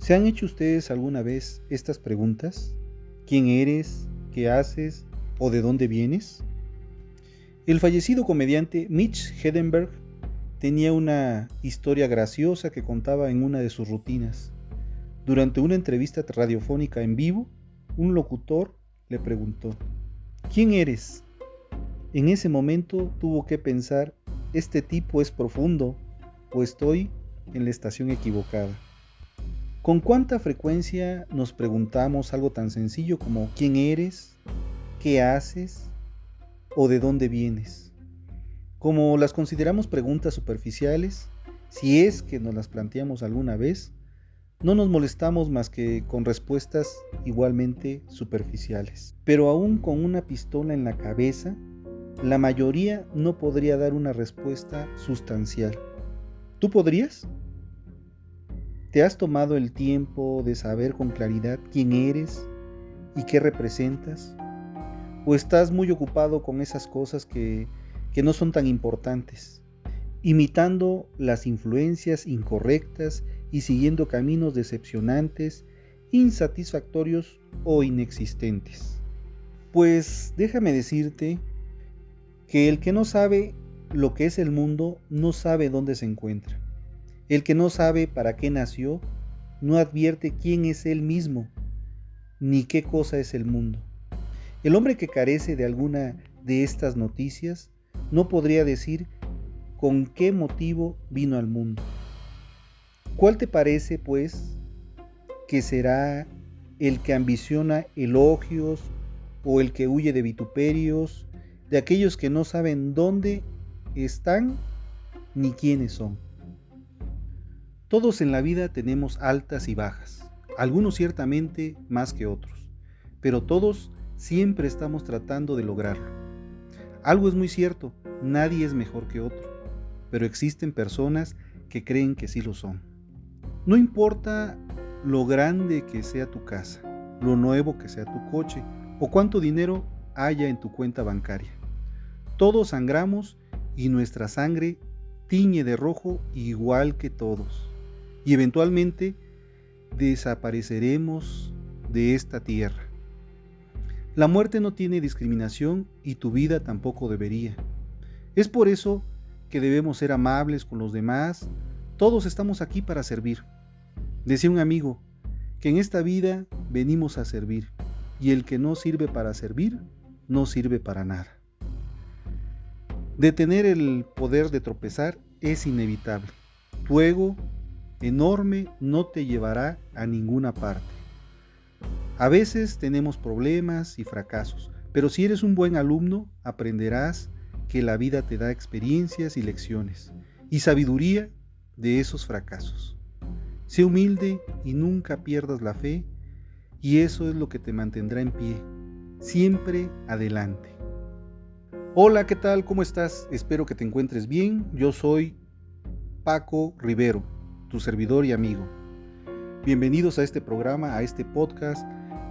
¿Se han hecho ustedes alguna vez estas preguntas? ¿Quién eres? ¿Qué haces? ¿O de dónde vienes? El fallecido comediante Mitch Hedberg tenía una historia graciosa que contaba en una de sus rutinas. Durante una entrevista radiofónica en vivo, un locutor le preguntó: ¿quién eres? En ese momento tuvo que pensar: este tipo es profundo, o estoy en la estación equivocada. ¿Con cuánta frecuencia nos preguntamos algo tan sencillo como quién eres, qué haces o de dónde vienes? Como las consideramos preguntas superficiales, si es que nos las planteamos alguna vez, no nos molestamos más que con respuestas igualmente superficiales. Pero aún con una pistola en la cabeza, la mayoría no podría dar una respuesta sustancial. ¿Tú podrías? ¿Te has tomado el tiempo de saber con claridad quién eres y qué representas? ¿O estás muy ocupado con esas cosas que no son tan importantes, imitando las influencias incorrectas y siguiendo caminos decepcionantes, insatisfactorios o inexistentes? Pues déjame decirte que el que no sabe lo que es el mundo no sabe dónde se encuentra. El que no sabe para qué nació no advierte quién es él mismo, ni qué cosa es el mundo. El hombre que carece de alguna de estas noticias no podría decir con qué motivo vino al mundo. ¿Cuál te parece, pues, que será el que ambiciona elogios o el que huye de vituperios, de aquellos que no saben dónde están ni quiénes son? Todos en la vida tenemos altas y bajas, algunos ciertamente más que otros, pero todos siempre estamos tratando de lograrlo. Algo es muy cierto, nadie es mejor que otro, pero existen personas que creen que sí lo son. No importa lo grande que sea tu casa, lo nuevo que sea tu coche o cuánto dinero haya en tu cuenta bancaria. Todos sangramos y nuestra sangre tiñe de rojo igual que todos. Y eventualmente desapareceremos de esta tierra. La muerte no tiene discriminación y tu vida tampoco debería. Es por eso que debemos ser amables con los demás. Todos estamos aquí para servir. Decía un amigo que en esta vida venimos a servir, y el que no sirve para servir, no sirve para nada. De tener el poder de tropezar es inevitable. Tu ego enorme no te llevará a ninguna parte. A veces tenemos problemas y fracasos, pero si eres un buen alumno, aprenderás que la vida te da experiencias y lecciones, y sabiduría de esos fracasos. Sé humilde y nunca pierdas la fe, y eso es lo que te mantendrá en pie, siempre adelante. Hola, ¿qué tal? ¿Cómo estás? Espero que te encuentres bien. Yo soy Paco Rivero, tu servidor y amigo. Bienvenidos a este programa, a este podcast,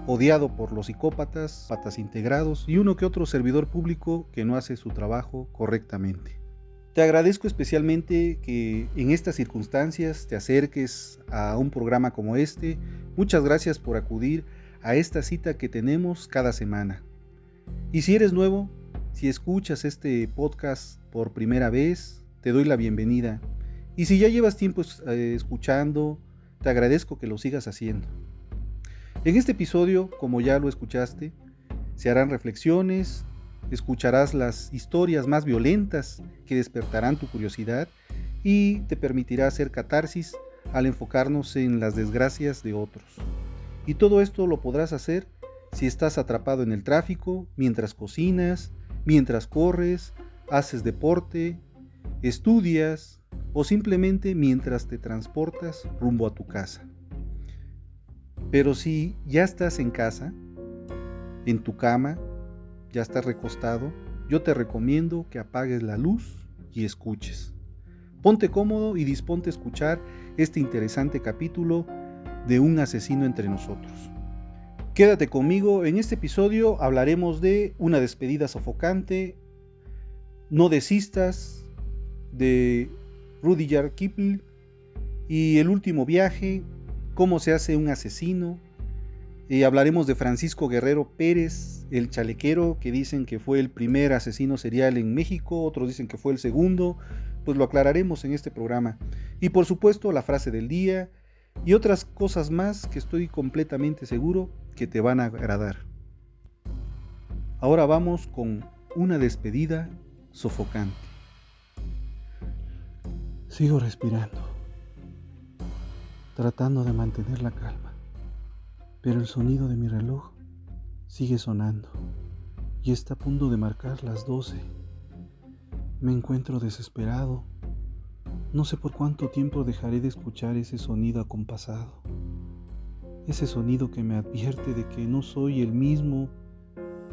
odiado por los psicópatas, patas integrados y uno que otro servidor público que no hace su trabajo correctamente. Te agradezco especialmente que en estas circunstancias te acerques a un programa como este. Muchas gracias por acudir a esta cita que tenemos cada semana. Y si eres nuevo, si escuchas este podcast por primera vez, te doy la bienvenida. Y si ya llevas tiempo escuchando, te agradezco que lo sigas haciendo. En este episodio, como ya lo escuchaste, se harán reflexiones, escucharás las historias más violentas que despertarán tu curiosidad y te permitirá hacer catarsis al enfocarnos en las desgracias de otros. Y todo esto lo podrás hacer si estás atrapado en el tráfico, mientras cocinas, mientras corres, haces deporte, estudias o simplemente mientras te transportas rumbo a tu casa. Pero si ya estás en casa, en tu cama, ya estás recostado, yo te recomiendo que apagues la luz y escuches. Ponte cómodo y disponte a escuchar este interesante capítulo de Un asesino entre nosotros. Quédate conmigo, en este episodio hablaremos de Una despedida sofocante, No desistas, de Rudyard Kipling, y El último viaje, cómo se hace un asesino. Hablaremos de Francisco Guerrero Pérez, el chalequero, que dicen que fue el primer asesino serial en México, otros dicen que fue el segundo, pues lo aclararemos en este programa. Y por supuesto la frase del día y otras cosas más que estoy completamente seguro que te van a agradar. Ahora vamos con una despedida sofocante. Sigo respirando, tratando de mantener la calma, pero el sonido de mi reloj sigue sonando y está a punto de marcar las 12. Me encuentro desesperado. No sé por cuánto tiempo dejaré de escuchar ese sonido acompasado, ese sonido que me advierte de que no soy el mismo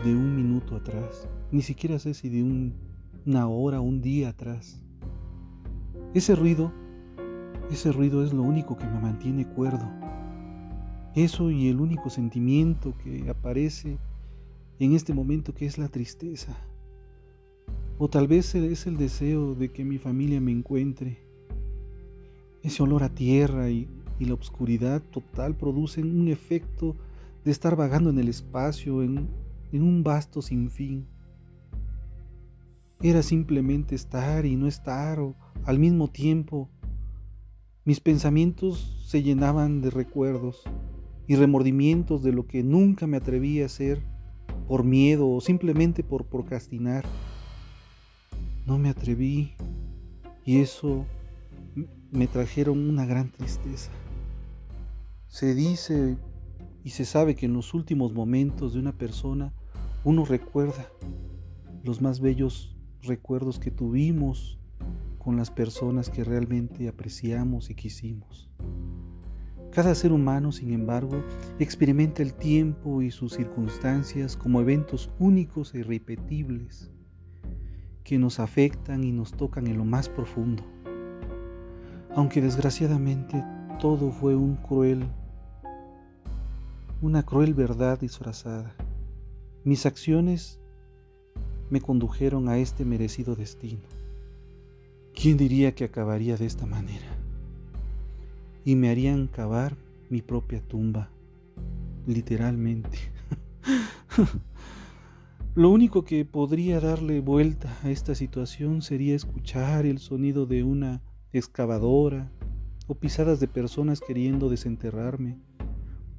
de un minuto atrás, ni siquiera sé si de una hora, un día atrás. Ese ruido es lo único que me mantiene cuerdo. Eso y el único sentimiento que aparece en este momento, que es la tristeza. O tal vez es el deseo de que mi familia me encuentre. Ese olor a tierra y la oscuridad total producen un efecto de estar vagando en el espacio, en un vasto sinfín. Era simplemente estar y no estar, o al mismo tiempo. Mis pensamientos se llenaban de recuerdos y remordimientos de lo que nunca me atreví a hacer por miedo o simplemente por procrastinar. No me atreví y eso me trajeron una gran tristeza. Se dice y se sabe que en los últimos momentos de una persona uno recuerda los más bellos recuerdos que tuvimos con las personas que realmente apreciamos y quisimos. Cada ser humano, sin embargo, experimenta el tiempo y sus circunstancias como eventos únicos e irrepetibles que nos afectan y nos tocan en lo más profundo. Aunque desgraciadamente todo fue una cruel verdad disfrazada. Mis acciones me condujeron a este merecido destino. ¿Quién diría que acabaría de esta manera? Y me harían cavar mi propia tumba, literalmente. Lo único que podría darle vuelta a esta situación sería escuchar el sonido de una excavadora o pisadas de personas queriendo desenterrarme,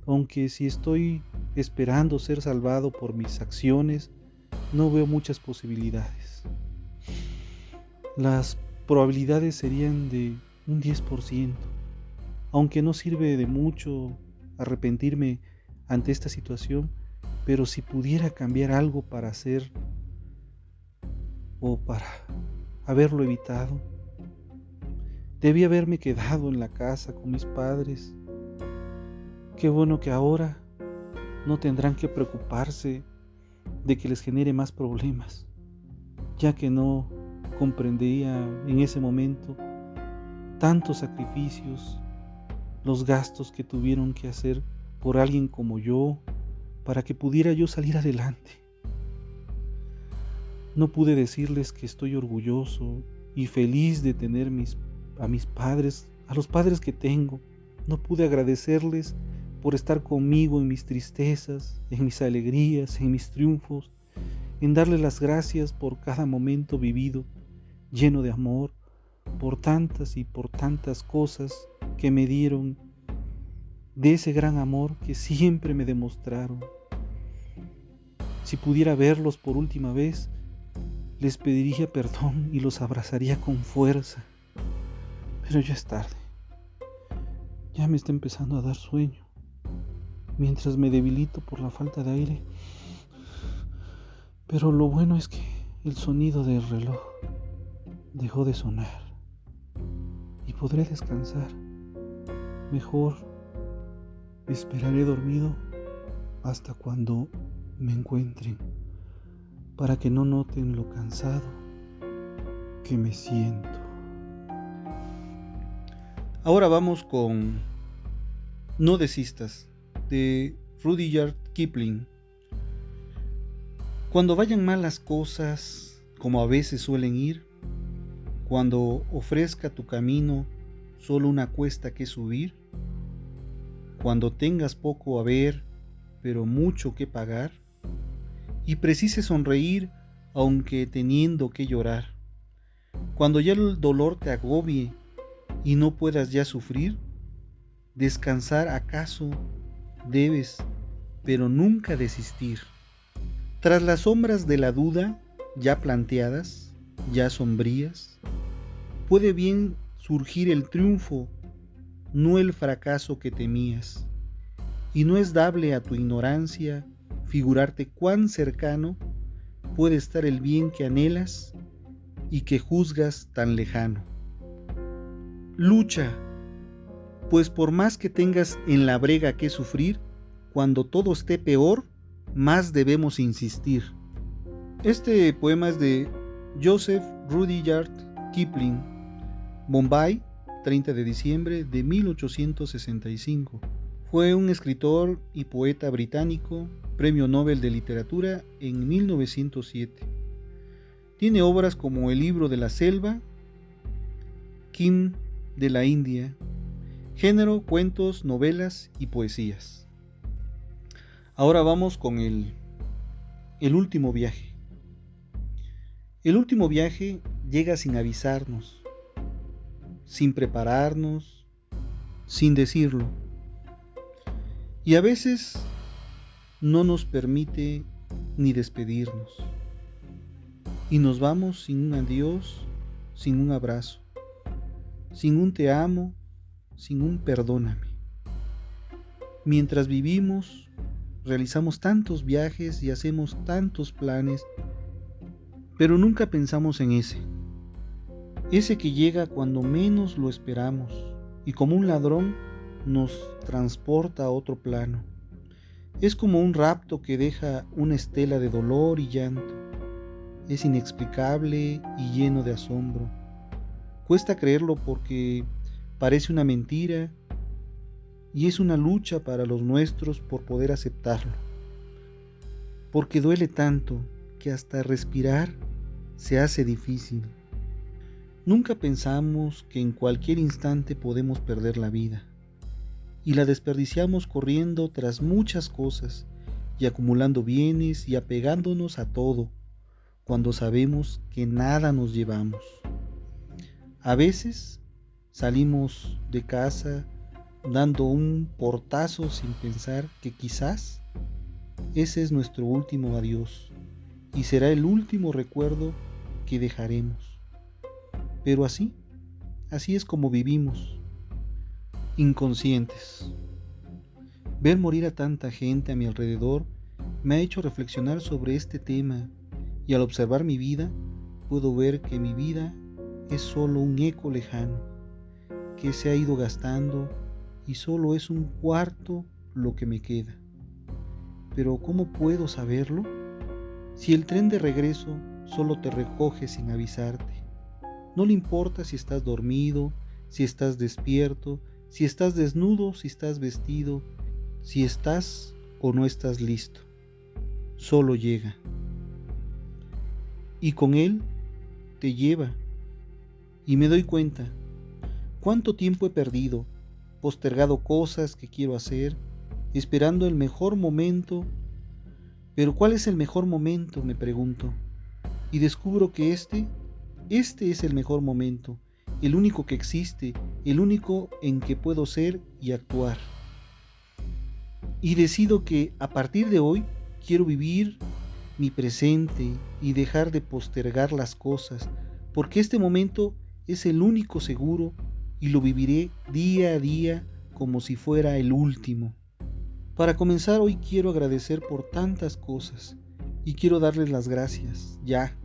aunque si estoy esperando ser salvado por mis acciones, no veo muchas posibilidades. Las probabilidades serían de un 10%, aunque no sirve de mucho arrepentirme ante esta situación, pero si pudiera cambiar algo para hacer o para haberlo evitado, debí haberme quedado en la casa con mis padres. Qué bueno que ahora no tendrán que preocuparse de que les genere más problemas, ya que no comprendía en ese momento tantos sacrificios, los gastos que tuvieron que hacer por alguien como yo para que pudiera yo salir adelante. No pude decirles que estoy orgulloso y feliz de tener a mis padres, a los padres que tengo. No pude agradecerles por estar conmigo en mis tristezas, en mis alegrías, en mis triunfos, en darles las gracias por cada momento vivido, lleno de amor, por tantas y por tantas cosas que me dieron, de ese gran amor que siempre me demostraron. Si pudiera verlos por última vez, les pediría perdón y los abrazaría con fuerza. Pero ya es tarde. Ya me está empezando a dar sueño. Mientras me debilito por la falta de aire. Pero lo bueno es que el sonido del reloj dejó de sonar y podré descansar. Mejor esperaré dormido hasta cuando me encuentren, para que no noten lo cansado que me siento. Ahora vamos con No desistas, de Rudyard Kipling. Cuando vayan mal las cosas, como a veces suelen ir, cuando ofrezca tu camino solo una cuesta que subir, cuando tengas poco a ver, pero mucho que pagar, y precises sonreír aunque teniendo que llorar. Cuando ya el dolor te agobie y no puedas ya sufrir, descansar acaso debes, pero nunca desistir. Tras las sombras de la duda, ya planteadas, ya sombrías, puede bien surgir el triunfo, no el fracaso que temías. Y no es dable a tu ignorancia figurarte cuán cercano puede estar el bien que anhelas y que juzgas tan lejano. Lucha, pues por más que tengas en la brega que sufrir, cuando todo esté peor, más debemos insistir. Este poema es de Joseph Rudyard Kipling, Bombay, 30 de diciembre de 1865. Fue un escritor y poeta británico, Premio Nobel de Literatura en 1907. Tiene obras como El libro de la selva, Kim de la India, género, cuentos, novelas y poesías. Ahora vamos con el último viaje. El último viaje llega sin avisarnos, sin prepararnos, sin decirlo. Y a veces no nos permite ni despedirnos. Y nos vamos sin un adiós, sin un abrazo, sin un te amo, sin un perdóname. Mientras vivimos, realizamos tantos viajes y hacemos tantos planes, pero nunca pensamos en ese que llega cuando menos lo esperamos y como un ladrón nos transporta a otro plano. Es como un rapto que deja una estela de dolor y llanto. Es inexplicable y lleno de asombro. Cuesta creerlo porque parece una mentira y es una lucha para los nuestros por poder aceptarlo. Porque duele tanto que hasta respirar se hace difícil. Nunca pensamos que en cualquier instante podemos perder la vida. Y la desperdiciamos corriendo tras muchas cosas y acumulando bienes y apegándonos a todo, cuando sabemos que nada nos llevamos. A veces salimos de casa dando un portazo sin pensar que quizás ese es nuestro último adiós y será el último recuerdo que dejaremos. Pero así es como vivimos, inconscientes. Ver morir a tanta gente a mi alrededor me ha hecho reflexionar sobre este tema y al observar mi vida puedo ver que mi vida es solo un eco lejano que se ha ido gastando y solo es un cuarto lo que me queda. Pero ¿cómo puedo saberlo? Si el tren de regreso solo te recoge sin avisarte. No le importa si estás dormido, si estás despierto, si estás desnudo, si estás vestido, si estás o no estás listo. Solo llega. Y con él te lleva. Y me doy cuenta, cuánto tiempo he perdido, postergado cosas que quiero hacer, esperando el mejor momento. Pero ¿cuál es el mejor momento?, me pregunto. Y descubro que este es el mejor momento, el único que existe, el único en que puedo ser y actuar. Y decido que a partir de hoy quiero vivir mi presente y dejar de postergar las cosas, porque este momento es el único seguro y lo viviré día a día como si fuera el último. Para comenzar, hoy quiero agradecer por tantas cosas y quiero darles las gracias, ya,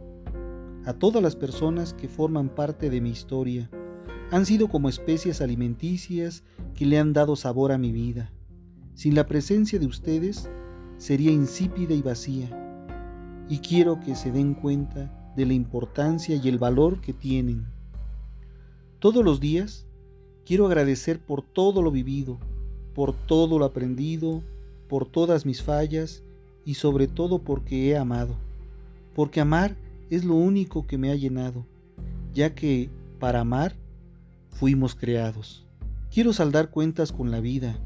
a todas las personas que forman parte de mi historia. Han sido como especies alimenticias que le han dado sabor a mi vida. Sin la presencia de ustedes, sería insípida y vacía. Y quiero que se den cuenta de la importancia y el valor que tienen. Todos los días, quiero agradecer por todo lo vivido, por todo lo aprendido, por todas mis fallas y sobre todo porque he amado. Porque amar es lo único que me ha llenado, ya que para amar fuimos creados. Quiero saldar cuentas con la vida,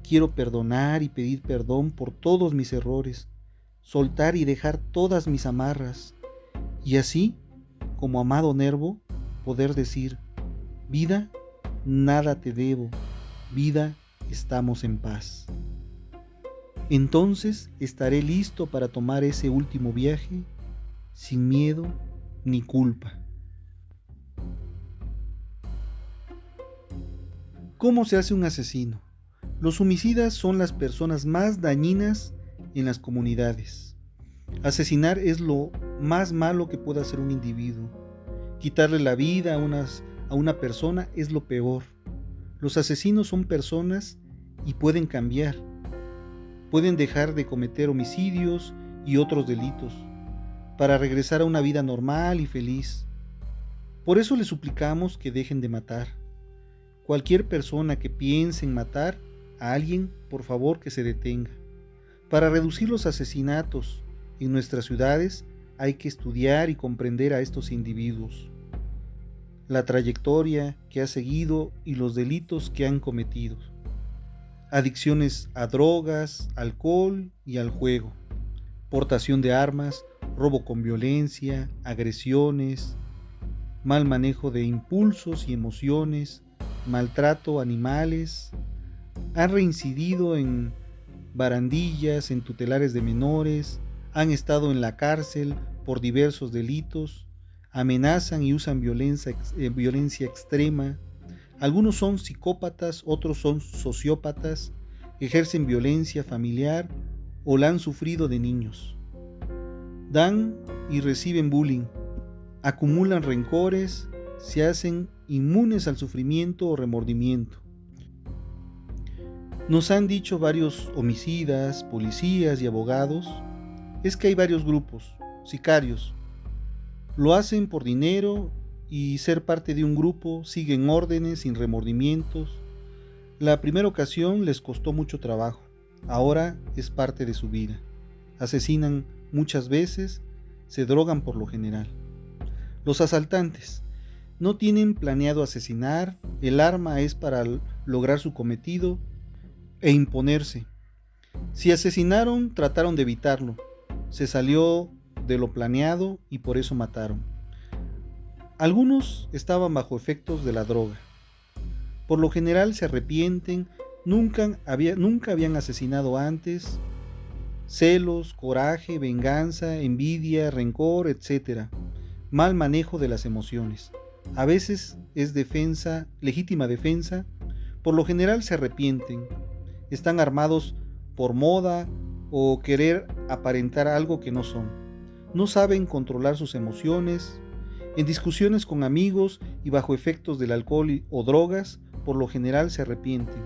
Quiero perdonar y pedir perdón por todos mis errores, soltar y dejar todas mis amarras, y así, como amado Nervo, poder decir: vida, nada te debo, vida, estamos en paz. Entonces estaré listo para tomar ese último viaje sin miedo ni culpa. ¿Cómo se hace un asesino? Los homicidas son las personas más dañinas en las comunidades. Asesinar es lo más malo que puede hacer un individuo. Quitarle la vida a una persona es lo peor. Los asesinos son personas y pueden cambiar. Pueden dejar de cometer homicidios y otros delitos para regresar a una vida normal y feliz. Por eso les suplicamos que dejen de matar. Cualquier persona que piense en matar a alguien, por favor que se detenga. Para reducir los asesinatos en nuestras ciudades hay que estudiar y comprender a estos individuos, la trayectoria que ha seguido y los delitos que han cometido. Adicciones a drogas, alcohol y al juego, portación de armas, robo con violencia, agresiones, mal manejo de impulsos y emociones, maltrato a animales, han reincidido en barandillas, en tutelares de menores, han estado en la cárcel por diversos delitos, amenazan y usan violencia extrema. Algunos son psicópatas, otros son sociópatas, ejercen violencia familiar o la han sufrido de niños. Dan y reciben bullying, acumulan rencores, se hacen inmunes al sufrimiento o remordimiento. Nos han dicho varios homicidas, policías y abogados, es que hay varios grupos, sicarios. Lo hacen por dinero y ser parte de un grupo, siguen órdenes sin remordimientos. La primera ocasión les costó mucho trabajo, ahora es parte de su vida. Asesinan muchas veces, se drogan por lo general. Los asaltantes no tienen planeado asesinar, el arma es para lograr su cometido e imponerse. Si asesinaron, trataron de evitarlo, se salió de lo planeado y por eso mataron. Algunos estaban bajo efectos de la droga. Por lo general se arrepienten, nunca habían asesinado antes. Celos, coraje, venganza, envidia, rencor, etc. Mal manejo de las emociones. A veces es defensa, legítima defensa. Por lo general se arrepienten. Están armados por moda o querer aparentar algo que no son. No saben controlar sus emociones. En discusiones con amigos y bajo efectos del alcohol o drogas, por lo general se arrepienten.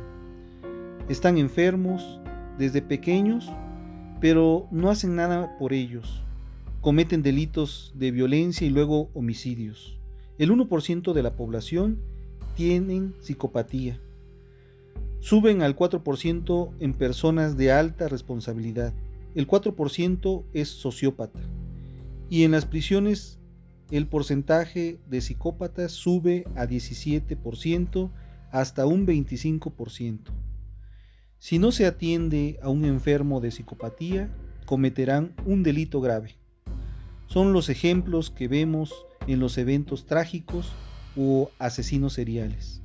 Están enfermos desde pequeños, pero no hacen nada por ellos. Cometen delitos de violencia y luego homicidios. El 1% de la población tienen psicopatía. Suben al 4% en personas de alta responsabilidad. El 4% es sociópata. Y en las prisiones el porcentaje de psicópatas sube a 17% hasta un 25%. Si no se atiende a un enfermo de psicopatía, cometerán un delito grave. Son los ejemplos que vemos en los eventos trágicos o asesinos seriales.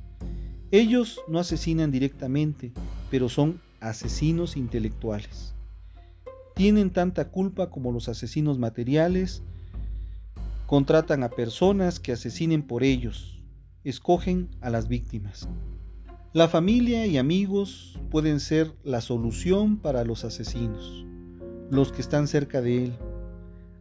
Ellos no asesinan directamente, pero son asesinos intelectuales. Tienen tanta culpa como los asesinos materiales. Contratan a personas que asesinen por ellos. Escogen a las víctimas. La familia y amigos pueden ser la solución para los asesinos, los que están cerca de él.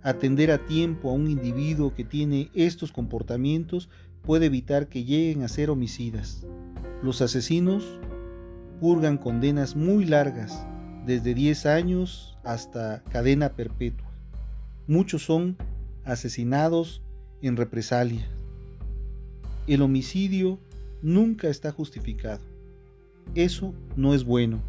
Atender a tiempo a un individuo que tiene estos comportamientos puede evitar que lleguen a ser homicidas. Los asesinos purgan condenas muy largas, desde 10 años hasta cadena perpetua. Muchos son asesinados en represalia. El homicidio nunca está justificado. Eso no es bueno.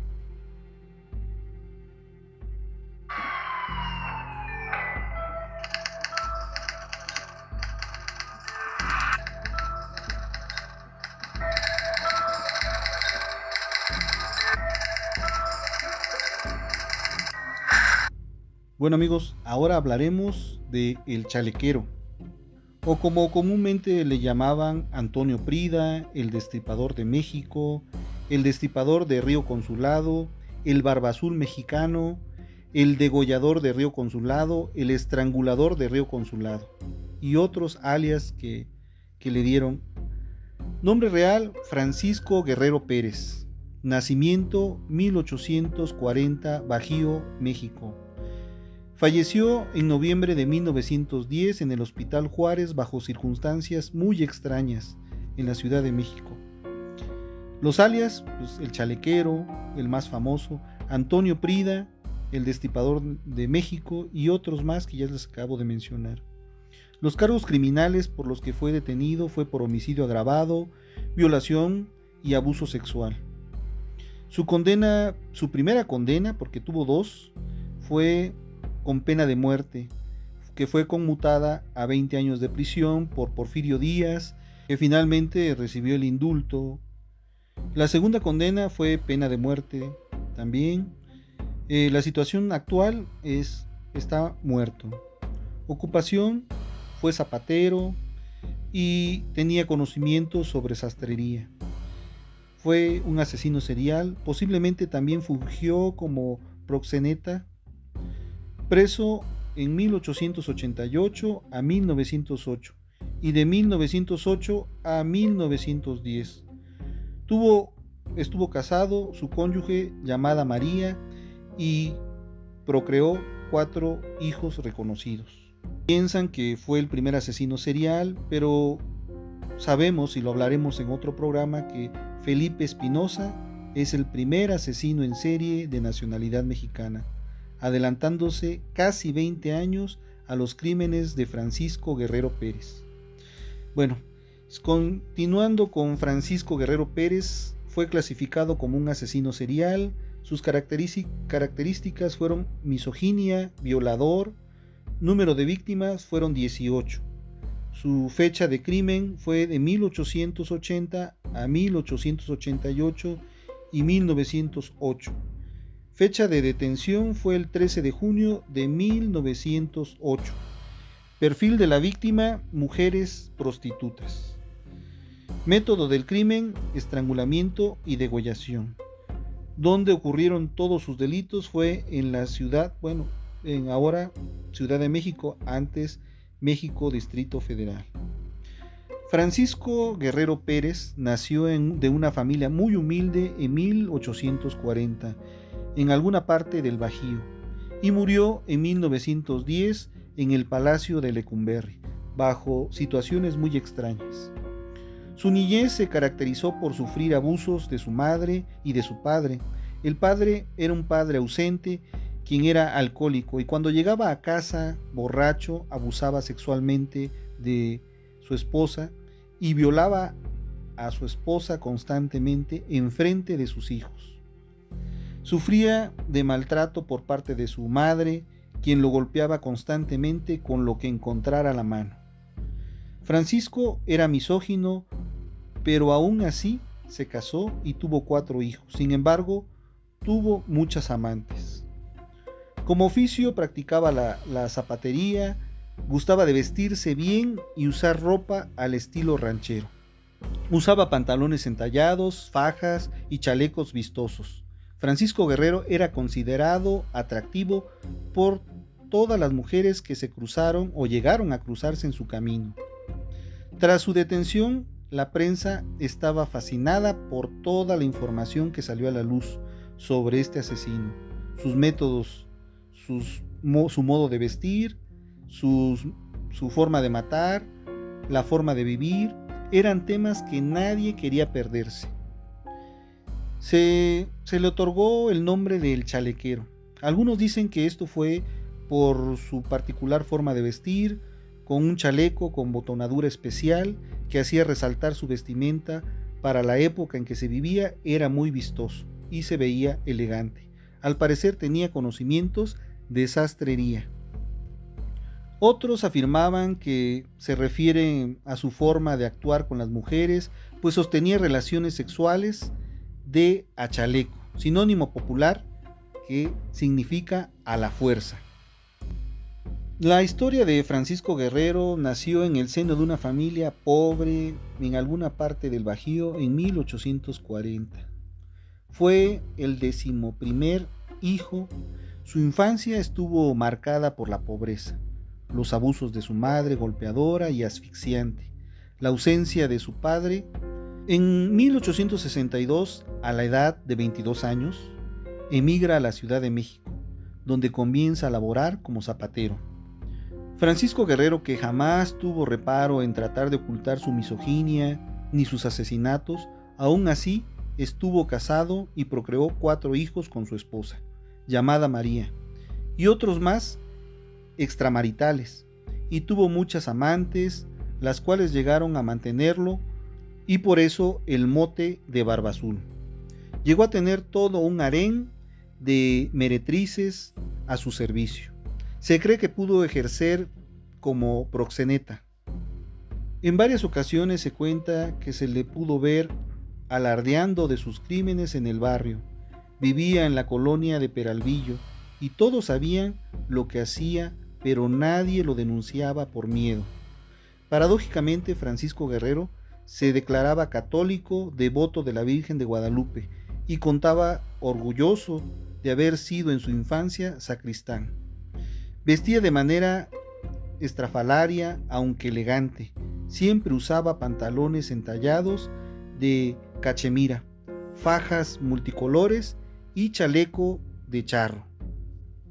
Bueno amigos, ahora hablaremos de El Chalequero, o como comúnmente le llamaban Antonio Prida, el Destripador de México, el Destripador de Río Consulado, el Barbazul Mexicano, el Degollador de Río Consulado, el Estrangulador de Río Consulado y otros alias que le dieron. Nombre real: Francisco Guerrero Pérez. Nacimiento: 1840, Bajío, México. Falleció en noviembre de 1910 en el Hospital Juárez bajo circunstancias muy extrañas en la Ciudad de México. Los alias, pues, el Chalequero, el más famoso, Antonio Prida, el Destripador de México y otros más que ya les acabo de mencionar. Los cargos criminales por los que fue detenido fue por homicidio agravado, violación y abuso sexual. Su primera condena, porque tuvo dos, fue con pena de muerte, que fue conmutada a 20 años de prisión por Porfirio Díaz, que finalmente recibió el indulto. La segunda condena fue pena de muerte también. La situación actual está muerto. Ocupación: fue zapatero y tenía conocimientos sobre sastrería. Fue un asesino serial, posiblemente también fungió como proxeneta. Preso en 1888 a 1908 y de 1908 a 1910. Estuvo casado, su cónyuge llamada María, y procreó 4 hijos reconocidos. Piensan que fue el primer asesino serial, pero sabemos, y lo hablaremos en otro programa, que Felipe Espinosa es el primer asesino en serie de nacionalidad mexicana, adelantándose casi 20 años a los crímenes de Francisco Guerrero Pérez. Bueno, continuando con Francisco Guerrero Pérez, fue clasificado como un asesino serial. Sus características fueron misoginia, violador, número de víctimas fueron 18. Su fecha de crimen fue de 1880 a 1888 y 1908. Fecha de detención fue el 13 de junio de 1908. Perfil de la víctima: mujeres prostitutas. Método del crimen: estrangulamiento y degollación. Donde ocurrieron todos sus delitos fue en la ciudad, en ahora Ciudad de México, antes México Distrito Federal. Francisco Guerrero Pérez nació de una familia muy humilde en 1840, en alguna parte del Bajío, y murió en 1910 en el Palacio de Lecumberri, bajo situaciones muy extrañas. Su niñez se caracterizó por sufrir abusos de su madre y de su padre. El padre era un padre ausente, quien era alcohólico, y cuando llegaba a casa borracho abusaba sexualmente de su esposa y violaba a su esposa constantemente en frente de sus hijos. Sufría de maltrato por parte de su madre, quien lo golpeaba constantemente con lo que encontrara a la mano. Francisco era misógino, pero aún así se casó y tuvo 4 hijos. Sin embargo, tuvo muchas amantes. Como oficio practicaba la zapatería, gustaba de vestirse bien y usar ropa al estilo ranchero. Usaba pantalones entallados, fajas y chalecos vistosos. Francisco Guerrero era considerado atractivo por todas las mujeres que se cruzaron o llegaron a cruzarse en su camino. Tras su detención, la prensa estaba fascinada por toda la información que salió a la luz sobre este asesino, sus métodos, su modo de vestir, su forma de matar, la forma de vivir. Eran temas que nadie quería perderse. Se le otorgó el nombre de El Chalequero. Algunos dicen que esto fue por su particular forma de vestir, con un chaleco con botonadura especial que hacía resaltar su vestimenta. Para la época en que se vivía era muy vistoso y se veía elegante. Al parecer tenía conocimientos de sastrería. Otros afirmaban que se refiere a su forma de actuar con las mujeres, pues sostenía relaciones sexuales de a chaleco, sinónimo popular que significa a la fuerza. La historia de Francisco Guerrero nació en el seno de una familia pobre en alguna parte del Bajío en 1840. Fue el 11º hijo. Su infancia estuvo marcada por la pobreza, los abusos de su madre golpeadora y asfixiante, la ausencia de su padre. En 1862, a la edad de 22 años, emigra a la Ciudad de México, donde comienza a laborar como zapatero. Francisco Guerrero, que jamás tuvo reparo en tratar de ocultar su misoginia ni sus asesinatos, aún así estuvo casado y procreó 4 hijos con su esposa, llamada María, y otros más extramaritales, y tuvo muchas amantes, las cuales llegaron a mantenerlo, y por eso el mote de Barba Azul. Llegó a tener todo un harén de meretrices a su servicio. Se cree que pudo ejercer como proxeneta. En varias ocasiones se cuenta que se le pudo ver alardeando de sus crímenes en el barrio. Vivía en la colonia de Peralvillo y todos sabían lo que hacía, pero nadie lo denunciaba por miedo. Paradójicamente, Francisco Guerrero se declaraba católico, devoto de la Virgen de Guadalupe, y contaba orgulloso de haber sido en su infancia sacristán. Vestía de manera estrafalaria, aunque elegante. Siempre usaba pantalones entallados de cachemira, fajas multicolores y chaleco de charro.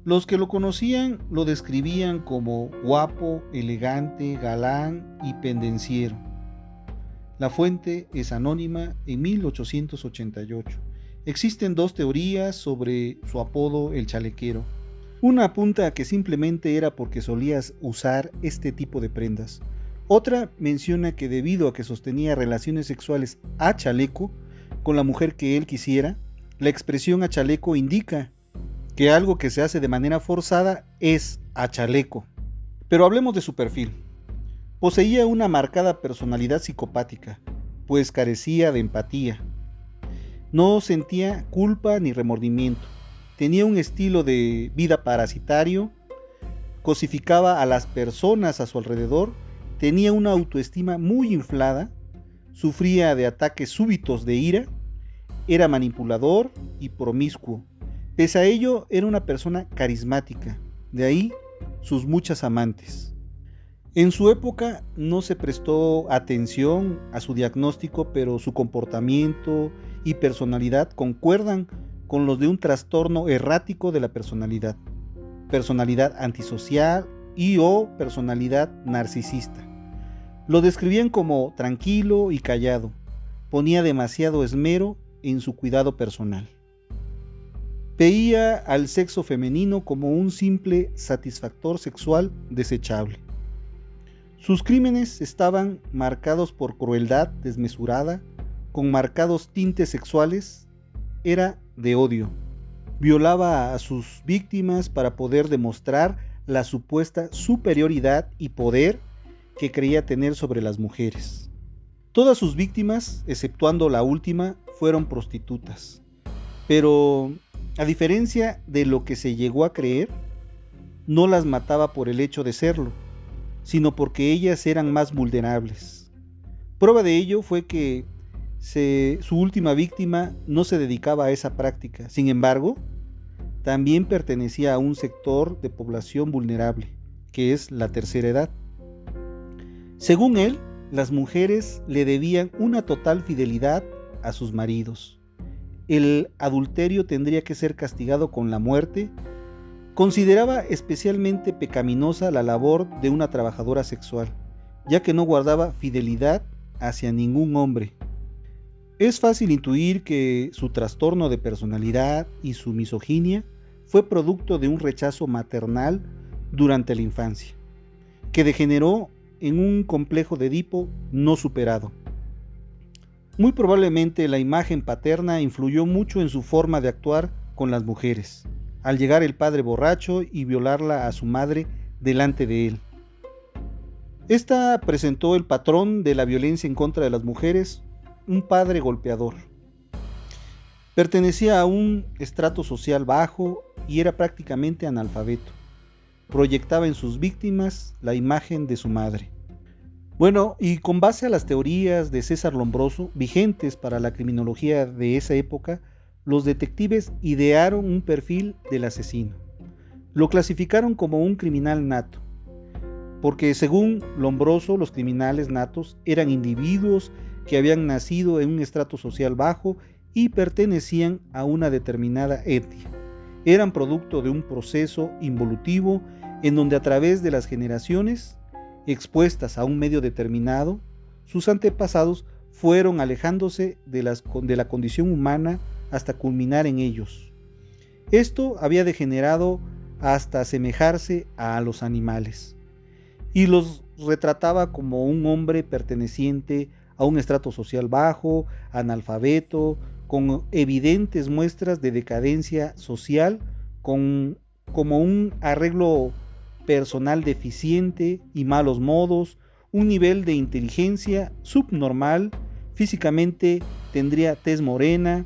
Los que lo conocían lo describían como guapo, elegante, galán y pendenciero. La fuente es anónima en 1888. Existen 2 teorías sobre su apodo, el chalequero. Una apunta a que simplemente era porque solías usar este tipo de prendas. Otra menciona que debido a que sostenía relaciones sexuales a chaleco con la mujer que él quisiera, la expresión a chaleco indica que algo que se hace de manera forzada es a chaleco. Pero hablemos de su perfil. Poseía una marcada personalidad psicopática, pues carecía de empatía. No sentía culpa ni remordimiento. Tenía un estilo de vida parasitario, cosificaba a las personas a su alrededor, tenía una autoestima muy inflada, sufría de ataques súbitos de ira, era manipulador y promiscuo. Pese a ello, era una persona carismática, de ahí sus muchas amantes. En su época no se prestó atención a su diagnóstico, pero su comportamiento y personalidad concuerdan con los de un trastorno errático de la personalidad antisocial y o personalidad narcisista. Lo describían como tranquilo y callado, ponía demasiado esmero en su cuidado personal. Veía al sexo femenino como un simple satisfactor sexual desechable. Sus crímenes estaban marcados por crueldad desmesurada, con marcados tintes sexuales. Era de odio. Violaba a sus víctimas para poder demostrar la supuesta superioridad y poder que creía tener sobre las mujeres. Todas sus víctimas, exceptuando la última, fueron prostitutas. Pero, a diferencia de lo que se llegó a creer, no las mataba por el hecho de serlo, sino porque ellas eran más vulnerables. Prueba de ello fue que su última víctima no se dedicaba a esa práctica. Sin embargo, también pertenecía a un sector de población vulnerable, que es la tercera edad. Según él, las mujeres le debían una total fidelidad a sus maridos. El adulterio tendría que ser castigado con la muerte. Consideraba especialmente pecaminosa la labor de una trabajadora sexual, ya que no guardaba fidelidad hacia ningún hombre. Es fácil intuir que su trastorno de personalidad y su misoginia fue producto de un rechazo maternal durante la infancia, que degeneró en un complejo de Edipo no superado. Muy probablemente la imagen paterna influyó mucho en su forma de actuar con las mujeres, al llegar el padre borracho y violarla a su madre delante de él. Esta presentó el patrón de la violencia en contra de las mujeres, un padre golpeador. Pertenecía a un estrato social bajo y era prácticamente analfabeto. proyectaba en sus víctimas la imagen de su madre. Bueno, y con base a las teorías de César Lombroso, vigentes para la criminología de esa época, los detectives idearon un perfil del asesino. Lo clasificaron como un criminal nato, porque según Lombroso, los criminales natos eran individuos que habían nacido en un estrato social bajo y pertenecían a una determinada etnia. Eran producto de un proceso involutivo en donde a través de las generaciones expuestas a un medio determinado, sus antepasados fueron alejándose de la condición humana hasta culminar en ellos. Esto había degenerado hasta asemejarse a los animales, y los retrataba como un hombre perteneciente a un estrato social bajo, analfabeto, con evidentes muestras de decadencia social, como un arreglo personal deficiente y malos modos, un nivel de inteligencia subnormal, físicamente tendría tez morena,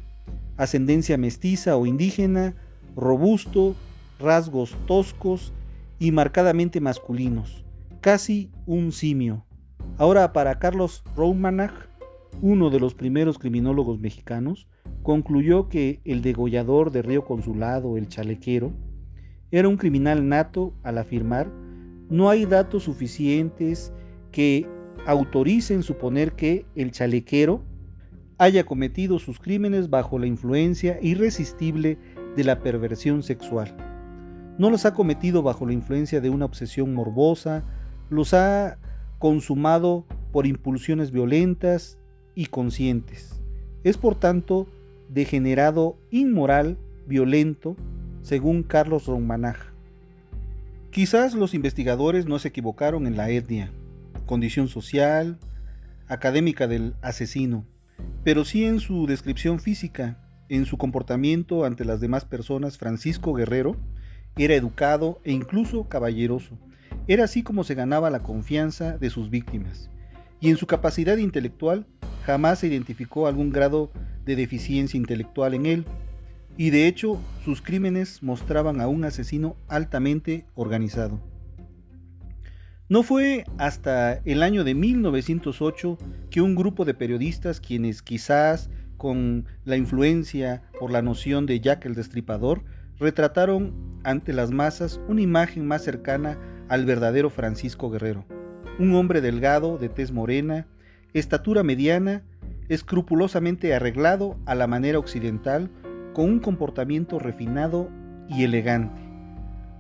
ascendencia mestiza o indígena, robusto, rasgos toscos y marcadamente masculinos, casi un simio. Ahora, para Carlos Roumanach, uno de los primeros criminólogos mexicanos, concluyó que el degollador de Río Consulado, el chalequero, era un criminal nato al afirmar: no hay datos suficientes que autoricen suponer que el chalequero haya cometido sus crímenes bajo la influencia irresistible de la perversión sexual. No los ha cometido bajo la influencia de una obsesión morbosa, los ha consumado por impulsiones violentas y conscientes. Es por tanto degenerado, inmoral, violento, según Carlos Roumanach. Quizás los investigadores no se equivocaron en la etnia, condición social, académica del asesino, pero sí en su descripción física, en su comportamiento ante las demás personas. Francisco Guerrero era educado e incluso caballeroso. Era así como se ganaba la confianza de sus víctimas. Y en su capacidad intelectual jamás se identificó algún grado de deficiencia intelectual en él. Y de hecho, sus crímenes mostraban a un asesino altamente organizado. No fue hasta el año de 1908 que un grupo de periodistas, quienes quizás con la influencia por la noción de Jack el Destripador, retrataron ante las masas una imagen más cercana al verdadero Francisco Guerrero, un hombre delgado, de tez morena, estatura mediana, escrupulosamente arreglado a la manera occidental, con un comportamiento refinado y elegante,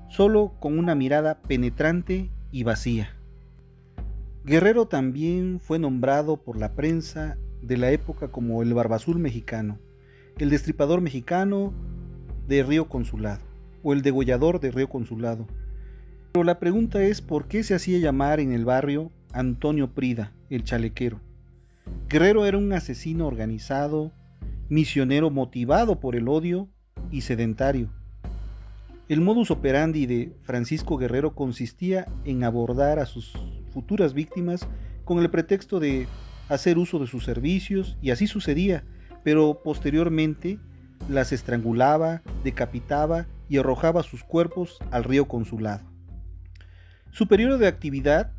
solo con una mirada penetrante y vacía. Guerrero también fue nombrado por la prensa de la época como el Barbazul mexicano, el Destripador mexicano de Río Consulado, o el degollador de Río Consulado. Pero la pregunta es: ¿por qué se hacía llamar en el barrio Antonio Prida, el chalequero? Guerrero era un asesino organizado, misionero motivado por el odio y sedentario. El modus operandi de Francisco Guerrero consistía en abordar a sus futuras víctimas con el pretexto de hacer uso de sus servicios, y así sucedía, pero posteriormente las estrangulaba, decapitaba y arrojaba sus cuerpos al Río Consulado. Su periodo de actividad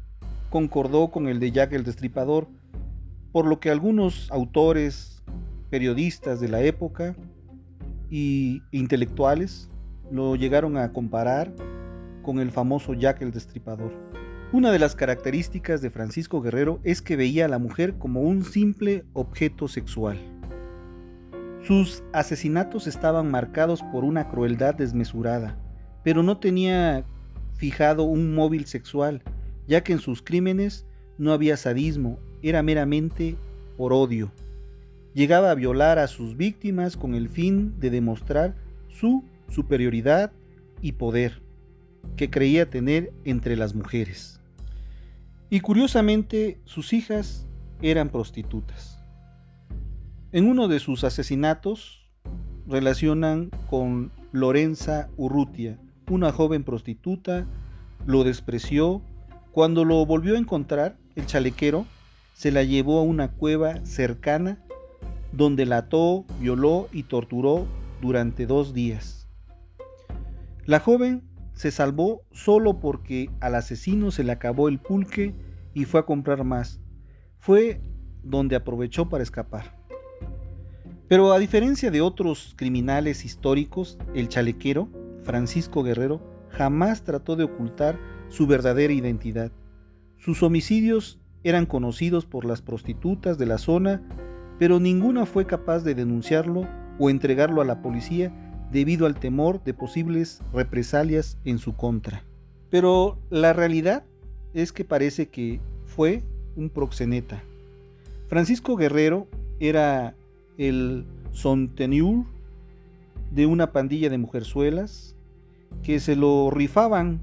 concordó con el de Jack el Destripador, por lo que algunos autores, periodistas de la época e intelectuales lo llegaron a comparar con el famoso Jack el Destripador. Una de las características de Francisco Guerrero es que veía a la mujer como un simple objeto sexual. Sus asesinatos estaban marcados por una crueldad desmesurada, pero no tenía fijado un móvil sexual, ya que en sus crímenes no había sadismo, era meramente por odio. Llegaba a violar a sus víctimas con el fin de demostrar su superioridad y poder que creía tener entre las mujeres. Y curiosamente, sus hijas eran prostitutas. En uno de sus asesinatos relacionan con Lorenza Urrutia, una joven prostituta. Lo despreció. Cuando lo volvió a encontrar, el chalequero se la llevó a una cueva cercana, donde la ató, violó y torturó durante 2 días. La joven se salvó solo porque al asesino se le acabó el pulque y fue a comprar más. Fue donde aprovechó para escapar. Pero a diferencia de otros criminales históricos, el chalequero, Francisco Guerrero, jamás trató de ocultar su verdadera identidad. Sus homicidios eran conocidos por las prostitutas de la zona, pero ninguna fue capaz de denunciarlo o entregarlo a la policía debido al temor de posibles represalias en su contra. Pero la realidad es que parece que fue un proxeneta. Francisco Guerrero era el souteneur de una pandilla de mujerzuelas que se lo rifaban,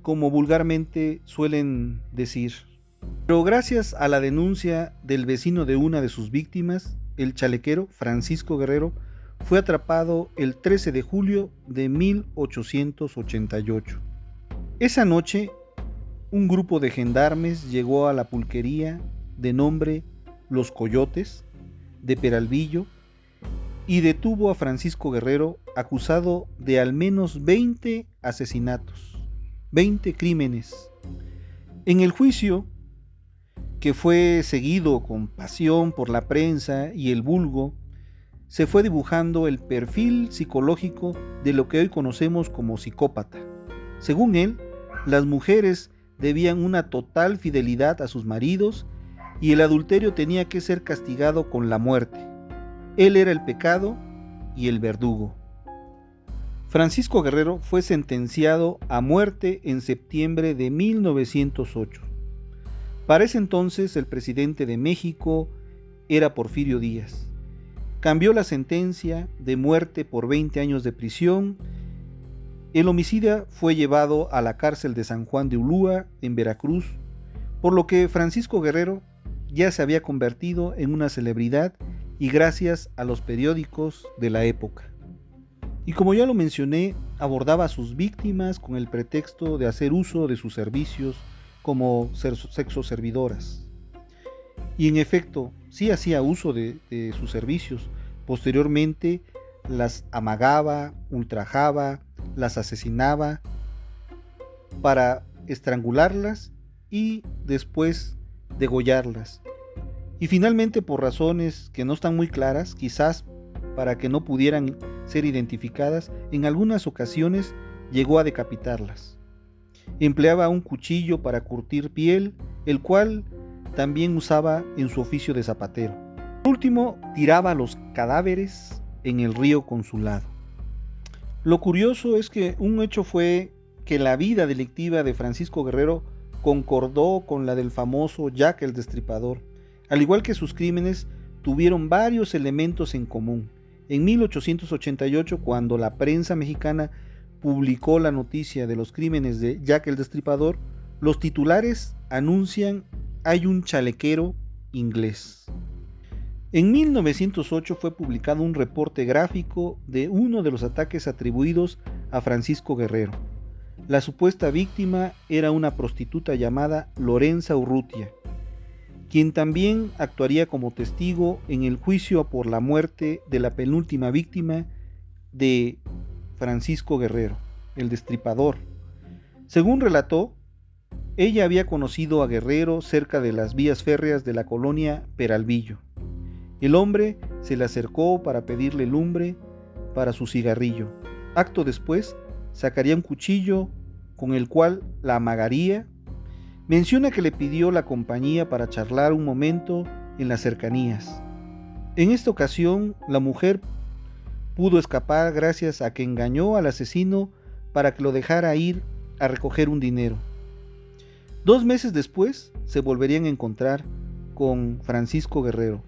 como vulgarmente suelen decir. Pero gracias a la denuncia del vecino de una de sus víctimas, el chalequero Francisco Guerrero fue atrapado el 13 de julio de 1888. Esa noche, un grupo de gendarmes llegó a la pulquería de nombre Los Coyotes de Peralvillo y detuvo a Francisco Guerrero, acusado de al menos 20 asesinatos, 20 crímenes. En el juicio, que fue seguido con pasión por la prensa y el vulgo, se fue dibujando el perfil psicológico de lo que hoy conocemos como psicópata. Según él, las mujeres debían una total fidelidad a sus maridos y el adulterio tenía que ser castigado con la muerte. Él era el pecado y el verdugo. Francisco Guerrero fue sentenciado a muerte en septiembre de 1908. Para ese entonces el presidente de México era Porfirio Díaz. Cambió la sentencia de muerte por 20 años de prisión. El homicida fue llevado a la cárcel de San Juan de Ulúa, en Veracruz, por lo que Francisco Guerrero ya se había convertido en una celebridad y gracias a los periódicos de la época. Y como ya lo mencioné, abordaba a sus víctimas con el pretexto de hacer uso de sus servicios como sexoservidoras. Y en efecto, sí hacía uso de sus servicios. Posteriormente las amagaba, ultrajaba, las asesinaba para estrangularlas y después degollarlas. Y finalmente, por razones que no están muy claras, quizás para que no pudieran ser identificadas, en algunas ocasiones llegó a decapitarlas. Empleaba un cuchillo para curtir piel, el cual también usaba en su oficio de zapatero. Por último, tiraba los cadáveres en el río Consulado. Lo curioso es que un hecho fue que la vida delictiva de Francisco Guerrero concordó con la del famoso Jack el Destripador. Al igual que sus crímenes, tuvieron varios elementos en común. En 1888, cuando la prensa mexicana publicó la noticia de los crímenes de Jack el Destripador, los titulares anuncian: hay un chalequero inglés. En 1908 fue publicado un reporte gráfico de uno de los ataques atribuidos a Francisco Guerrero. La supuesta víctima era una prostituta llamada Lorenza Urrutia, quien también actuaría como testigo en el juicio por la muerte de la penúltima víctima de Francisco Guerrero, el Destripador. Según relató, ella había conocido a Guerrero cerca de las vías férreas de la colonia Peralvillo. El hombre se le acercó para pedirle lumbre para su cigarrillo. Acto después, sacaría un cuchillo con el cual la amagaría. Menciona que le pidió la compañía para charlar un momento en las cercanías. En esta ocasión, la mujer pudo escapar gracias a que engañó al asesino para que lo dejara ir a recoger un dinero. 2 meses después, se volverían a encontrar con Francisco Guerrero,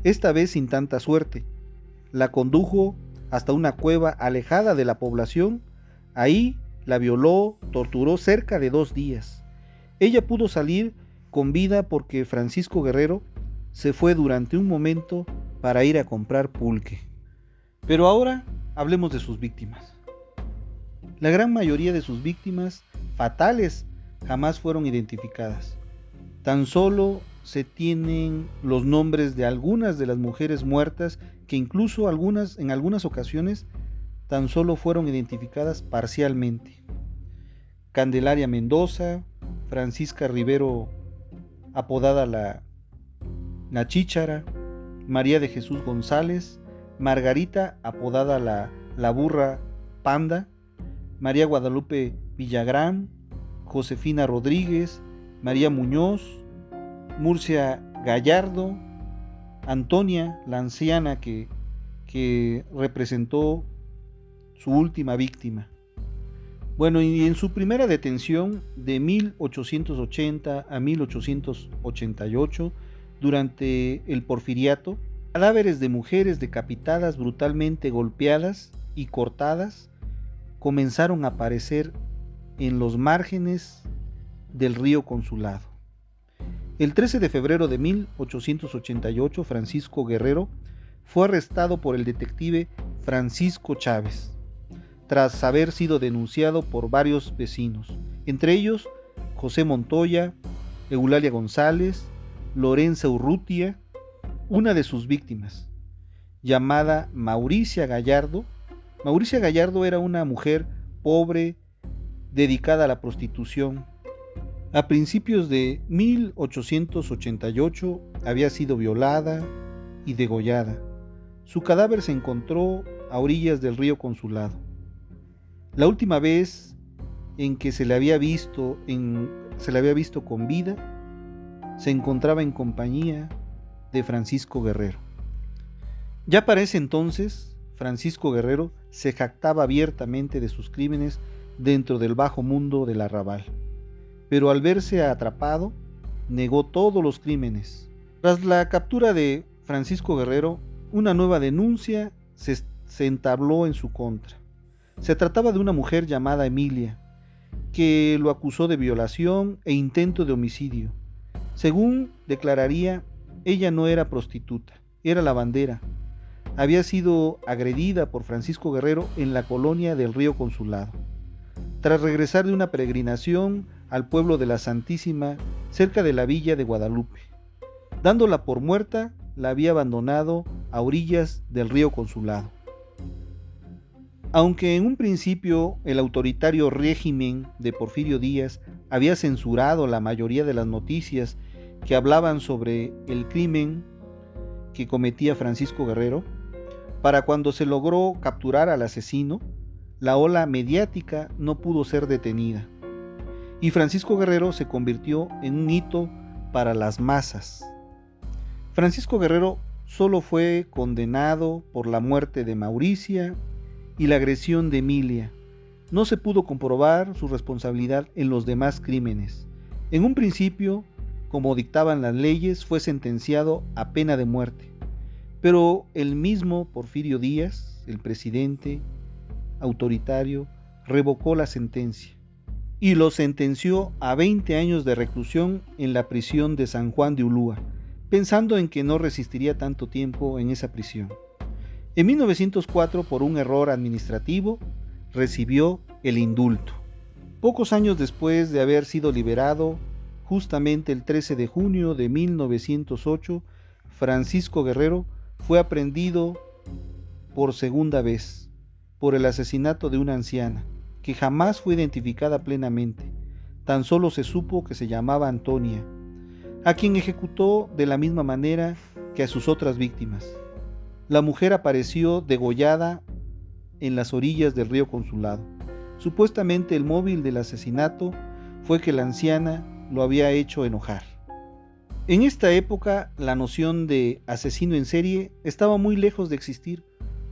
esta vez sin tanta suerte. La condujo hasta una cueva alejada de la población. Ahí la violó, torturó cerca de 2 días. Ella pudo salir con vida porque Francisco Guerrero se fue durante un momento para ir a comprar pulque. Pero ahora hablemos de sus víctimas. La gran mayoría de sus víctimas fatales jamás fueron identificadas. Tan solo se tienen los nombres de algunas de las mujeres muertas, que incluso en algunas ocasiones tan solo fueron identificadas parcialmente. Candelaria Mendoza, Francisca Rivero, apodada la Chíchara, María de Jesús González, Margarita, apodada la Burra Panda, María Guadalupe Villagrán, Josefina Rodríguez, María Muñoz, Murcia Gallardo, Antonia, la anciana que representó su última víctima. Bueno, y en su primera detención de 1880 a 1888, durante el Porfiriato, cadáveres de mujeres decapitadas, brutalmente golpeadas y cortadas comenzaron a aparecer en los márgenes del río Consulado. El 13 de febrero de 1888, Francisco Guerrero fue arrestado por el detective Francisco Chávez, tras haber sido denunciado por varios vecinos, entre ellos José Montoya, Eulalia González, Lorenza Urrutia, una de sus víctimas, llamada Mauricia Gallardo. Mauricia Gallardo era una mujer pobre, dedicada a la prostitución. A principios de 1888 había sido violada y degollada. Su cadáver se encontró a orillas del río Consulado. La última vez en que se le había visto con vida, se encontraba en compañía de Francisco Guerrero. Ya para ese entonces, Francisco Guerrero se jactaba abiertamente de sus crímenes dentro del bajo mundo del arrabal, pero al verse atrapado, negó todos los crímenes. Tras la captura de Francisco Guerrero, una nueva denuncia se entabló en su contra. Se trataba de una mujer llamada Emilia, que lo acusó de violación e intento de homicidio. Según declararía, ella no era prostituta, era lavandera. Había sido agredida por Francisco Guerrero en la colonia del río Consulado, tras regresar de una peregrinación al pueblo de la Santísima, cerca de la villa de Guadalupe. Dándola por muerta, la había abandonado a orillas del río Consulado. Aunque en un principio el autoritario régimen de Porfirio Díaz había censurado la mayoría de las noticias que hablaban sobre el crimen que cometía Francisco Guerrero, para cuando se logró capturar al asesino, la ola mediática no pudo ser detenida, y Francisco Guerrero se convirtió en un hito para las masas. Francisco Guerrero solo fue condenado por la muerte de Mauricia y la agresión de Emilia. No se pudo comprobar su responsabilidad en los demás crímenes. En un principio, como dictaban las leyes, fue sentenciado a pena de muerte, pero el mismo Porfirio Díaz, el presidente autoritario, revocó la sentencia y lo sentenció a 20 años de reclusión en la prisión de San Juan de Ulúa, pensando en que no resistiría tanto tiempo en esa prisión. En 1904, por un error administrativo, recibió el indulto. Pocos años después de haber sido liberado, justamente el 13 de junio de 1908, Francisco Guerrero fue aprehendido por segunda vez por el asesinato de una anciana, que jamás fue identificada plenamente. Tan solo se supo que se llamaba Antonia, a quien ejecutó de la misma manera que a sus otras víctimas. La mujer apareció degollada en las orillas del río Consulado. Supuestamente el móvil del asesinato fue que la anciana lo había hecho enojar. En esta época, la noción de asesino en serie estaba muy lejos de existir.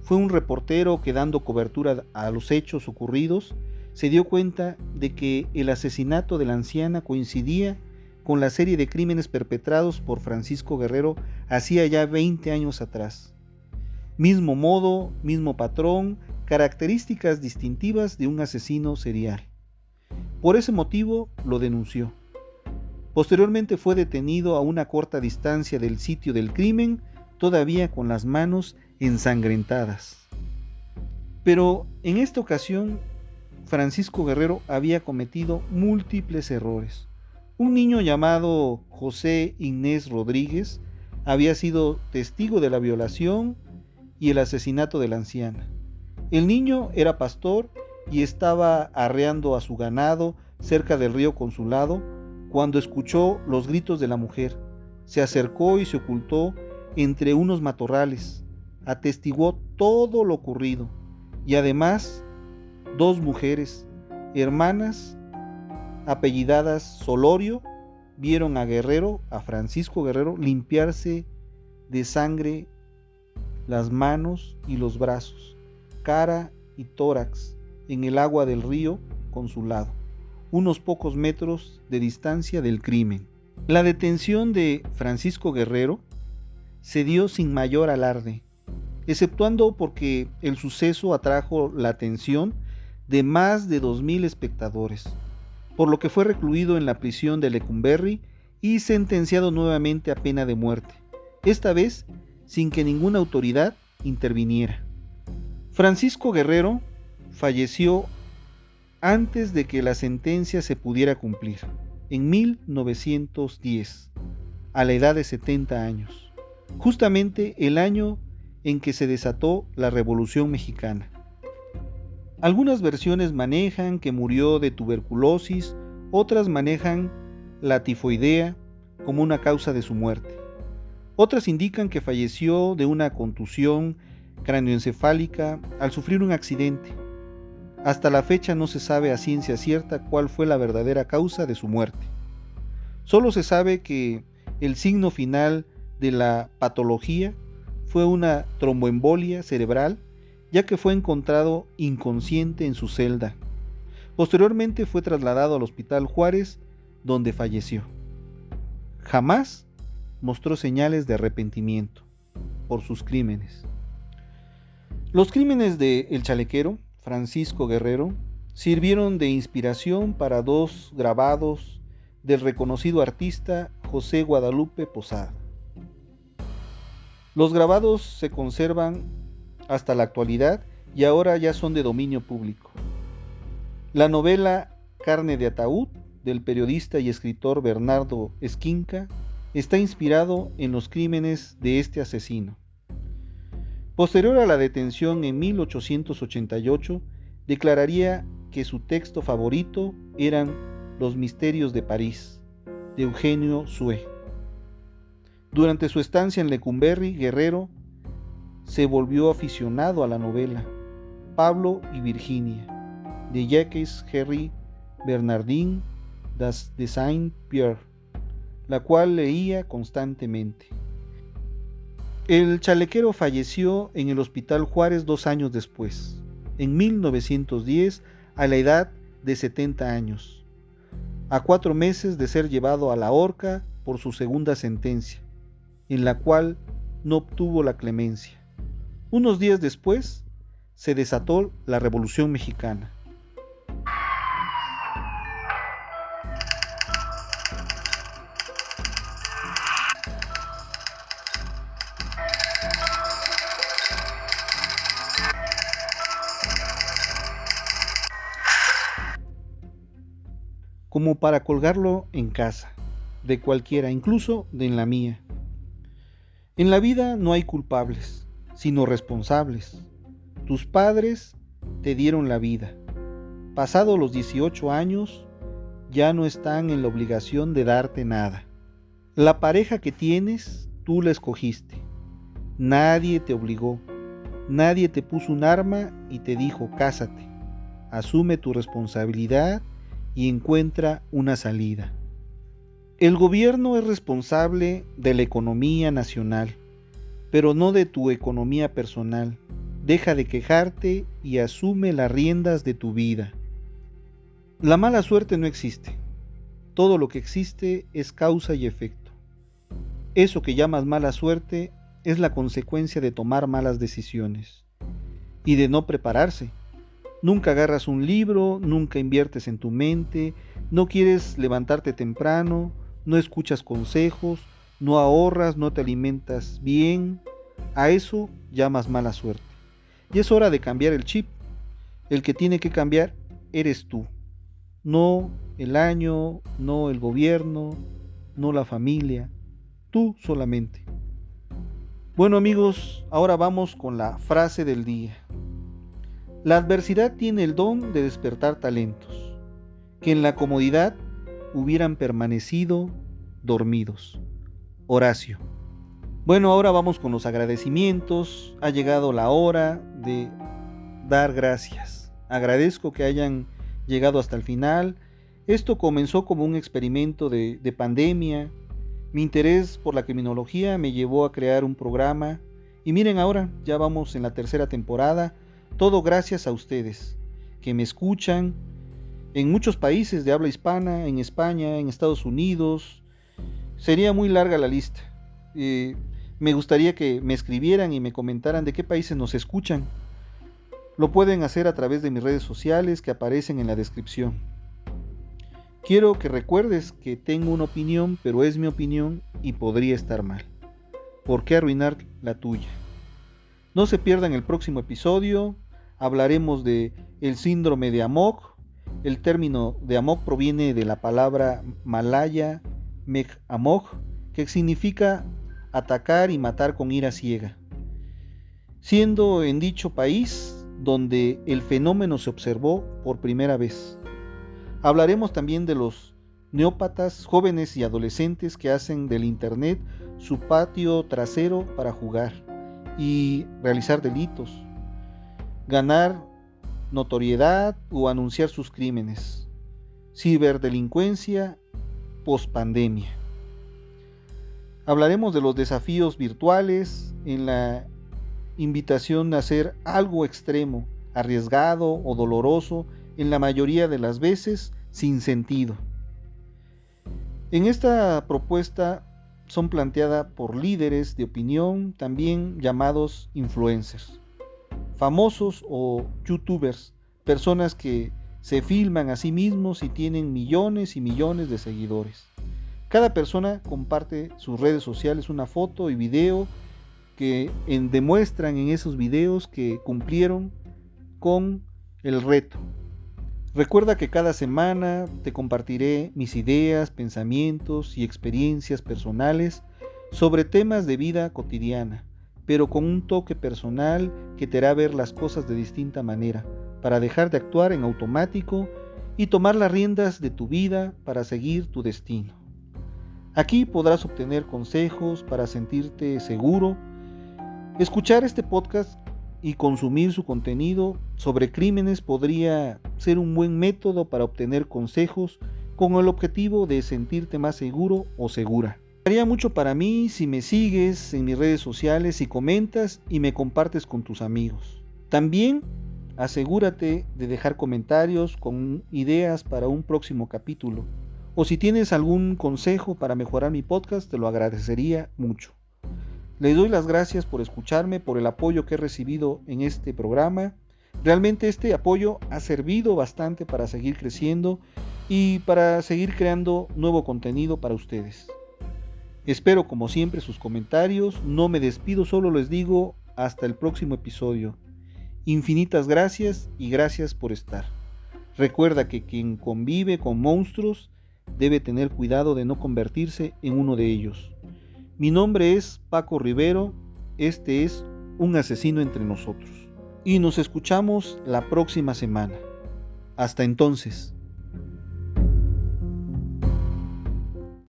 Fue un reportero que, dando cobertura a los hechos ocurridos, se dio cuenta de que el asesinato de la anciana coincidía con la serie de crímenes perpetrados por Francisco Guerrero hacía ya 20 años atrás. Mismo modo, mismo patrón, características distintivas de un asesino serial. Por ese motivo lo denunció. Posteriormente fue detenido a una corta distancia del sitio del crimen, todavía con las manos ensangrentadas. Pero en esta ocasión, Francisco Guerrero había cometido múltiples errores. Un niño llamado José Inés Rodríguez había sido testigo de la violación y el asesinato de la anciana. El niño era pastor y estaba arreando a su ganado cerca del río Consulado, cuando escuchó los gritos de la mujer. Se acercó y se ocultó entre unos matorrales. Atestiguó todo lo ocurrido. Y además, 2 mujeres, hermanas, apellidadas Solorio, vieron a Francisco Guerrero, limpiarse de sangre las manos y los brazos, cara y tórax, en el agua del río Consulado, unos pocos metros de distancia del crimen. La detención de Francisco Guerrero se dio sin mayor alarde, exceptuando porque el suceso atrajo la atención de más de 2,000 espectadores, por lo que fue recluido en la prisión de Lecumberri y sentenciado nuevamente a pena de muerte, esta vez sin que ninguna autoridad interviniera. Francisco Guerrero falleció antes de que la sentencia se pudiera cumplir, en 1910, a la edad de 70 años, justamente el año en que se desató la Revolución Mexicana. Algunas versiones manejan que murió de tuberculosis, otras manejan la tifoidea como una causa de su muerte. Otras indican que falleció de una contusión cráneoencefálica al sufrir un accidente. Hasta la fecha no se sabe a ciencia cierta cuál fue la verdadera causa de su muerte. Solo se sabe que el signo final de la patología fue una tromboembolia cerebral, ya que fue encontrado inconsciente en su celda. Posteriormente fue trasladado al Hospital Juárez, donde falleció. Jamás mostró señales de arrepentimiento por sus crímenes. Los crímenes de El Chalequero, Francisco Guerrero, sirvieron de inspiración para 2 grabados del reconocido artista José Guadalupe Posada. Los grabados se conservan hasta la actualidad y ahora ya son de dominio público. La novela Carne de Ataúd, del periodista y escritor Bernardo Esquinca, está inspirado en los crímenes de este asesino. Posterior a la detención en 1888, declararía que su texto favorito eran Los Misterios de París, de Eugenio Sue. Durante su estancia en Lecumberri, Guerrero se volvió aficionado a la novela Pablo y Virginia, de Jacques Henri Bernardin de Saint-Pierre, la cual leía constantemente. El chalequero falleció en el Hospital Juárez 2 años después, en 1910, a la edad de 70 años, a 4 meses de ser llevado a la horca por su segunda sentencia, en la cual no obtuvo la clemencia. Unos días después, se desató la Revolución Mexicana. Como para colgarlo en casa, de cualquiera, incluso en la mía. En la vida no hay culpables, sino responsables. Tus padres te dieron la vida. Pasados los 18 años, ya no están en la obligación de darte nada. La pareja que tienes, tú la escogiste. Nadie te obligó. Nadie te puso un arma y te dijo, cásate. Asume tu responsabilidad y encuentra una salida. El gobierno es responsable de la economía nacional, pero no de tu economía personal. Deja de quejarte y asume las riendas de tu vida. La mala suerte no existe. Todo lo que existe es causa y efecto. Eso que llamas mala suerte es la consecuencia de tomar malas decisiones y de no prepararse. Nunca agarras un libro, nunca inviertes en tu mente, no quieres levantarte temprano, no escuchas consejos, no ahorras, no te alimentas bien. A eso llamas mala suerte. Y es hora de cambiar el chip. El que tiene que cambiar eres tú. No el año, no el gobierno, no la familia. Tú solamente. Bueno amigos, ahora vamos con la frase del día. La adversidad tiene el don de despertar talentos. que en la comodidad hubieran permanecido dormidos. Horacio. Bueno, ahora vamos con los agradecimientos. Ha llegado la hora de dar gracias. Agradezco que hayan llegado hasta el final. Esto comenzó como un experimento de pandemia. Mi interés por la criminología me llevó a crear un programa. Y miren ahora, ya vamos en la 3ª temporada. Todo gracias a ustedes, que me escuchan en muchos países de habla hispana, en España, en Estados Unidos. Sería muy larga la lista. Me gustaría que me escribieran y me comentaran de qué países nos escuchan. Lo pueden hacer a través de mis redes sociales que aparecen en la descripción. Quiero que recuerdes que tengo una opinión, pero es mi opinión y podría estar mal. ¿Por qué arruinar la tuya? No se pierdan el próximo episodio. Hablaremos de el síndrome de Amok. El término de Amok proviene de la palabra malaya Meg Amok, que significa atacar y matar con ira ciega, siendo en dicho país donde el fenómeno se observó por primera vez. Hablaremos también de los neópatas, jóvenes y adolescentes que hacen del internet su patio trasero para jugar y realizar delitos, ganar notoriedad o anunciar sus crímenes. Ciberdelincuencia pospandemia. Hablaremos de los desafíos virtuales en la invitación a hacer algo extremo, arriesgado o doloroso, en la mayoría de las veces sin sentido. En esta propuesta son planteadas por líderes de opinión, también llamados influencers, famosos o youtubers, personas que se filman a sí mismos y tienen millones y millones de seguidores. Cada persona comparte sus redes sociales una foto y video que demuestran en esos videos que cumplieron con el reto. Recuerda que cada semana te compartiré mis ideas, pensamientos y experiencias personales sobre temas de vida cotidiana, pero con un toque personal que te hará ver las cosas de distinta manera, para dejar de actuar en automático y tomar las riendas de tu vida para seguir tu destino. Aquí podrás obtener consejos para sentirte seguro. Escuchar este podcast y consumir su contenido sobre crímenes podría ser un buen método para obtener consejos con el objetivo de sentirte más seguro o segura. Haría mucho para mí si me sigues en mis redes sociales y comentas y me compartes con tus amigos. También asegúrate de dejar comentarios con ideas para un próximo capítulo. O si tienes algún consejo para mejorar mi podcast, te lo agradecería mucho. Les doy las gracias por escucharme, por el apoyo que he recibido en este programa. Realmente este apoyo ha servido bastante para seguir creciendo y para seguir creando nuevo contenido para ustedes. Espero como siempre sus comentarios. No me despido, solo les digo hasta el próximo episodio. Infinitas gracias y gracias por estar. Recuerda que quien convive con monstruos debe tener cuidado de no convertirse en uno de ellos. Mi nombre es Paco Rivero, este es Un Asesino Entre Nosotros. Y nos escuchamos la próxima semana. Hasta entonces.